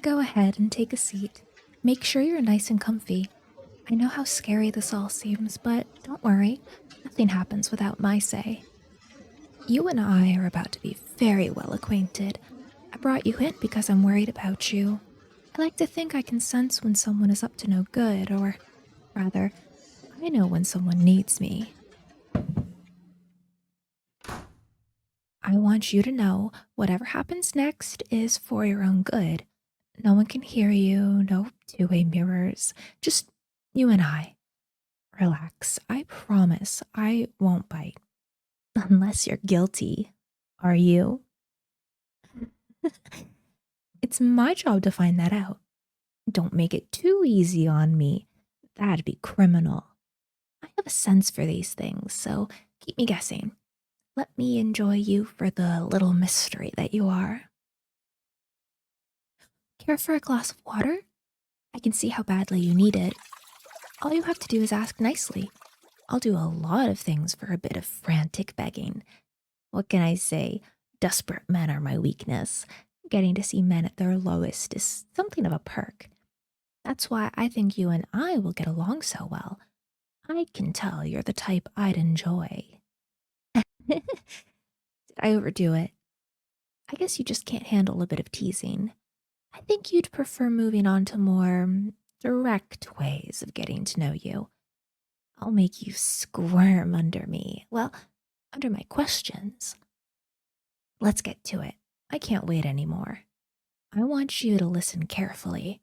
Go ahead and take a seat. Make sure you're nice and comfy. I know how scary this all seems, but don't worry, nothing happens without my say. You and I are about to be very well acquainted. I brought you in because I'm worried about you. I like to think I can sense when someone is up to no good, or rather, I know when someone needs me. I want you to know whatever happens next is for your own good. No one can hear you, no two-way mirrors, just you and I. Relax, I promise I won't bite. Unless you're guilty. Are you? It's my job to find that out. Don't make it too easy on me. That'd be criminal. I have a sense for these things, so keep me guessing. Let me enjoy you for the little mystery that you are. Care for a glass of water? I can see how badly you need it. All you have to do is ask nicely. I'll do a lot of things for a bit of frantic begging. What can I say? Desperate men are my weakness. Getting to see men at their lowest is something of a perk. That's why I think you and I will get along so well. I can tell you're the type I'd enjoy. Did I overdo it? I guess you just can't handle a bit of teasing. I think you'd prefer moving on to more direct ways of getting to know you. I'll make you squirm under me. Well, under my questions. Let's get to it. I can't wait anymore. I want you to listen carefully.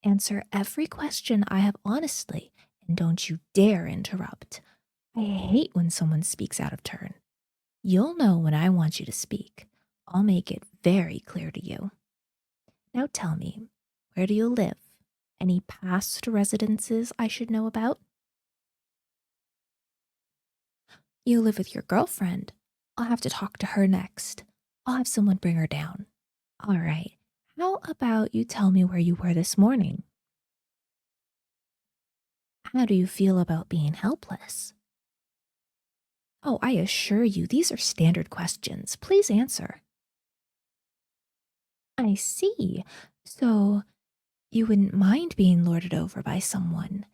Answer every question I have honestly, and don't you dare interrupt. I hate when someone speaks out of turn. You'll know when I want you to speak. I'll make it very clear to you. Now tell me, where do you live? Any past residences I should know about? You live with your girlfriend. I'll have to talk to her next. I'll have someone bring her down. All right. How about you tell me where you were this morning? How do you feel about being helpless? Oh, I assure you, these are standard questions. Please answer. I see. So, you wouldn't mind being lorded over by someone,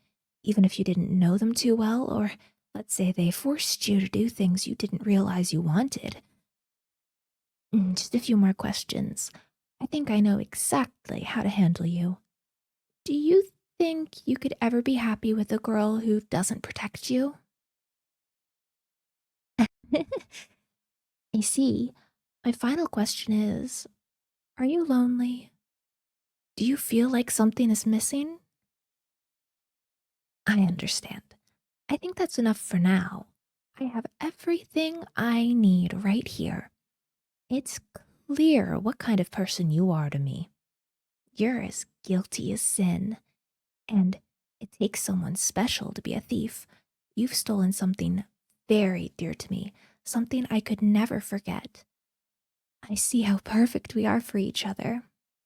even if you didn't know them too well, or let's say they forced you to do things you didn't realize you wanted. Just a few more questions. I think I know exactly how to handle you. Do you think you could ever be happy with a girl who doesn't protect you? I see. My final question is, are you lonely? Do you feel like something is missing? I understand. I think that's enough for now. I have everything I need right here. It's clear what kind of person you are to me. You're as guilty as sin, and it takes someone special to be a thief. You've stolen something very dear to me, something I could never forget. I see how perfect we are for each other.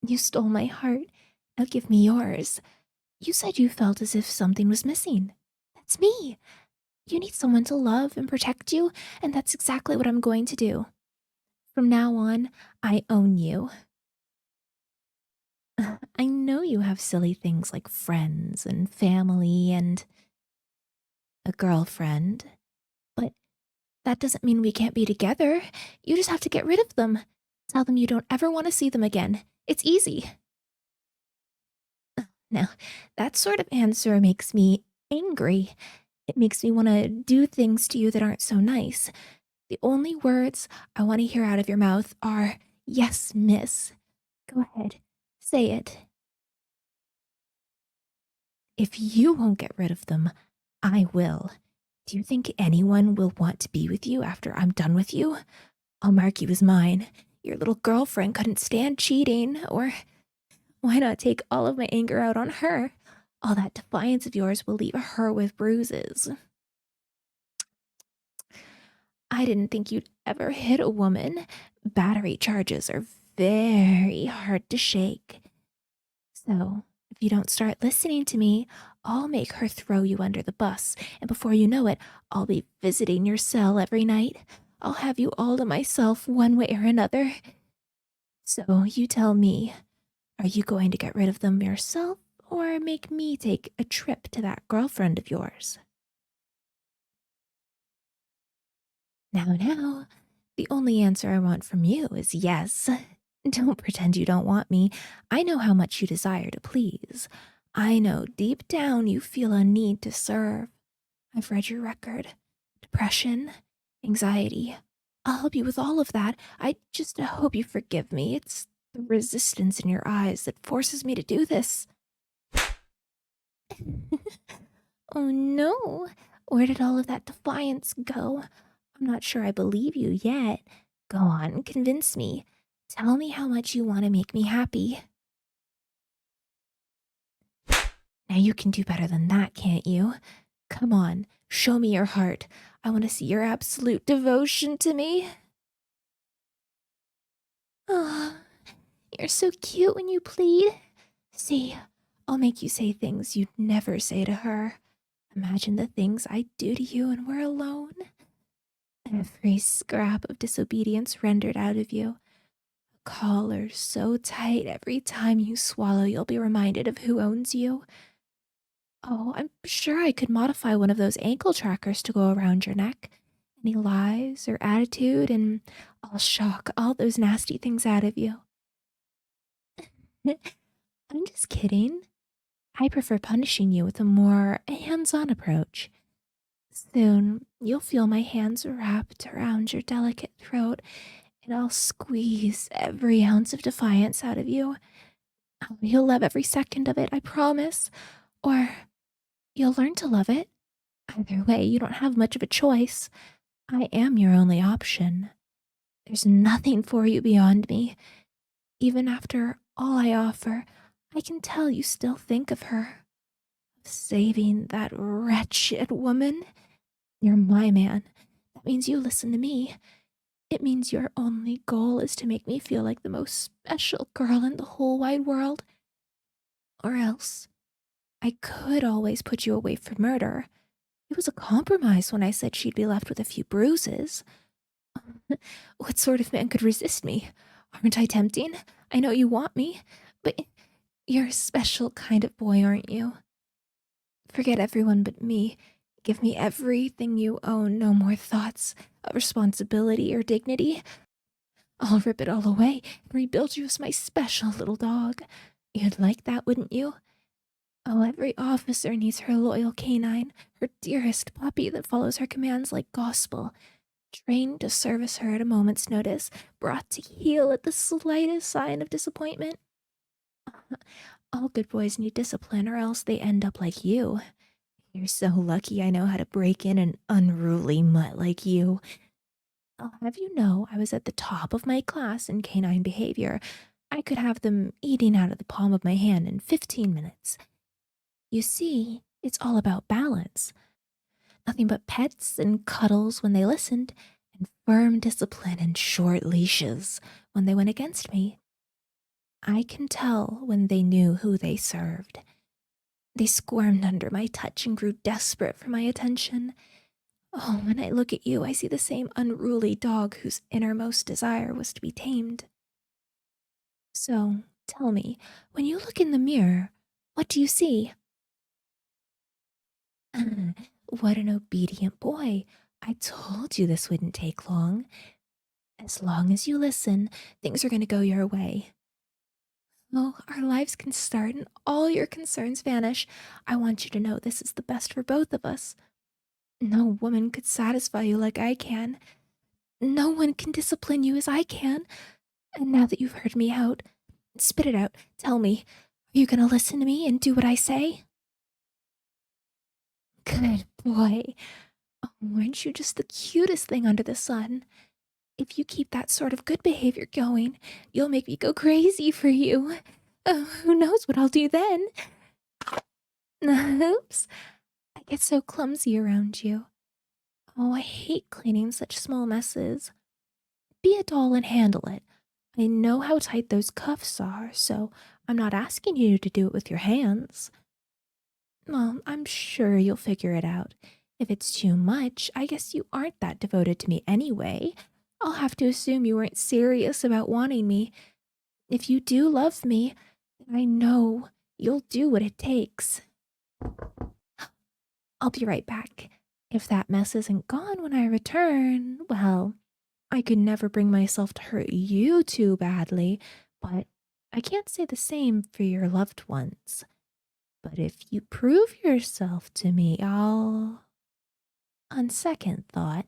You stole my heart. Now give me yours. You said you felt as if something was missing. That's me. You need someone to love and protect you, and that's exactly what I'm going to do. From now on, I own you. I know you have silly things like friends and family and a girlfriend, but that doesn't mean we can't be together. You just have to get rid of them. Tell them you don't ever want to see them again. It's easy. Now, that sort of answer makes me angry. It makes me want to do things to you that aren't so nice. The only words I want to hear out of your mouth are, yes, miss. Go ahead, say it. If you won't get rid of them, I will. Do you think anyone will want to be with you after I'm done with you? I'll mark you as mine. Your little girlfriend couldn't stand cheating, or why not take all of my anger out on her? All that defiance of yours will leave her with bruises. I didn't think you'd ever hit a woman. Battery charges are very hard to shake. So, if you don't start listening to me, I'll make her throw you under the bus, and before you know it, I'll be visiting your cell every night. I'll have you all to myself one way or another. So, you tell me, Are you going to get rid of them yourself or make me take a trip to that girlfriend of yours? Now, the only answer I want from you is yes. Don't pretend you don't want me. I know how much you desire to please. I know deep down you feel a need to serve. I've read your record. Depression, anxiety. I'll help you with all of that. I just hope you forgive me. It's the resistance in your eyes that forces me to do this. Oh no. Where did all of that defiance go? I'm not sure I believe you yet. Go on, convince me. Tell me how much you want to make me happy. Now you can do better than that, can't you? Come on, show me your heart. I want to see your absolute devotion to me. Oh, you're so cute when you plead. See, I'll make you say things you'd never say to her. Imagine the things I'd do to you when we're alone. Every scrap of disobedience rendered out of you. A collar so tight every time you swallow you'll be reminded of who owns you. Oh, I'm sure I could modify one of those ankle trackers to go around your neck. Any lies or attitude, and I'll shock all those nasty things out of you. I'm just kidding. I prefer punishing you with a more hands-on approach. Soon, you'll feel my hands wrapped around your delicate throat, and I'll squeeze every ounce of defiance out of you. Oh, you'll love every second of it, I promise. Or you'll learn to love it. Either way, you don't have much of a choice. I am your only option. There's nothing for you beyond me. Even after all I offer, I can tell you still think of her. Saving that wretched woman. You're my man. That means you listen to me. It means your only goal is to make me feel like the most special girl in the whole wide world. Or else, I could always put you away for murder. It was a compromise when I said she'd be left with a few bruises. What sort of man could resist me? Aren't I tempting? I know you want me, but you're a special kind of boy, aren't you? Forget everyone but me. Give me everything you own, no more thoughts of responsibility or dignity. I'll rip it all away and rebuild you as my special little dog. You'd like that, wouldn't you? Oh, every officer needs her loyal canine, her dearest puppy that follows her commands like gospel, trained to service her at a moment's notice, brought to heel at the slightest sign of disappointment. All good boys need discipline, or else they end up like you. You're so lucky I know how to break in an unruly mutt like you. I'll have you know I was at the top of my class in canine behavior. I could have them eating out of the palm of my hand in 15 minutes. You see, it's all about balance. Nothing but pets and cuddles when they listened, and firm discipline and short leashes when they went against me. I can tell when they knew who they served. They squirmed under my touch and grew desperate for my attention. Oh, when I look at you, I see the same unruly dog whose innermost desire was to be tamed. So, tell me, when you look in the mirror, what do you see? What an obedient boy. I told you this wouldn't take long. As long as you listen, things are going to go your way. Oh, our lives can start and all your concerns vanish. I want you to know this is the best for both of us. No woman could satisfy you like I can. No one can discipline you as I can. And now that you've heard me out, spit it out. Tell me, are you going to listen to me and do what I say? Good boy. Oh, aren't you just the cutest thing under the sun? If you keep that sort of good behavior going, you'll make me go crazy for you. Who knows what I'll do then? Oops. I get so clumsy around you. Oh, I hate cleaning such small messes. Be a doll and handle it. I know how tight those cuffs are, so I'm not asking you to do it with your hands. Well, I'm sure you'll figure it out. If it's too much, I guess you aren't that devoted to me anyway. I'll have to assume you weren't serious about wanting me. If you do love me, I know. You'll do what it takes. I'll be right back. If that mess isn't gone when I return, well, I could never bring myself to hurt you too badly, but I can't say the same for your loved ones. But if you prove yourself to me, I'll. On second thought,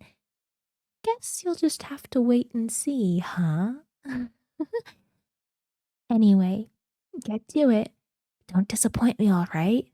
guess you'll just have to wait and see, huh? Anyway, get to it. Don't disappoint me, alright?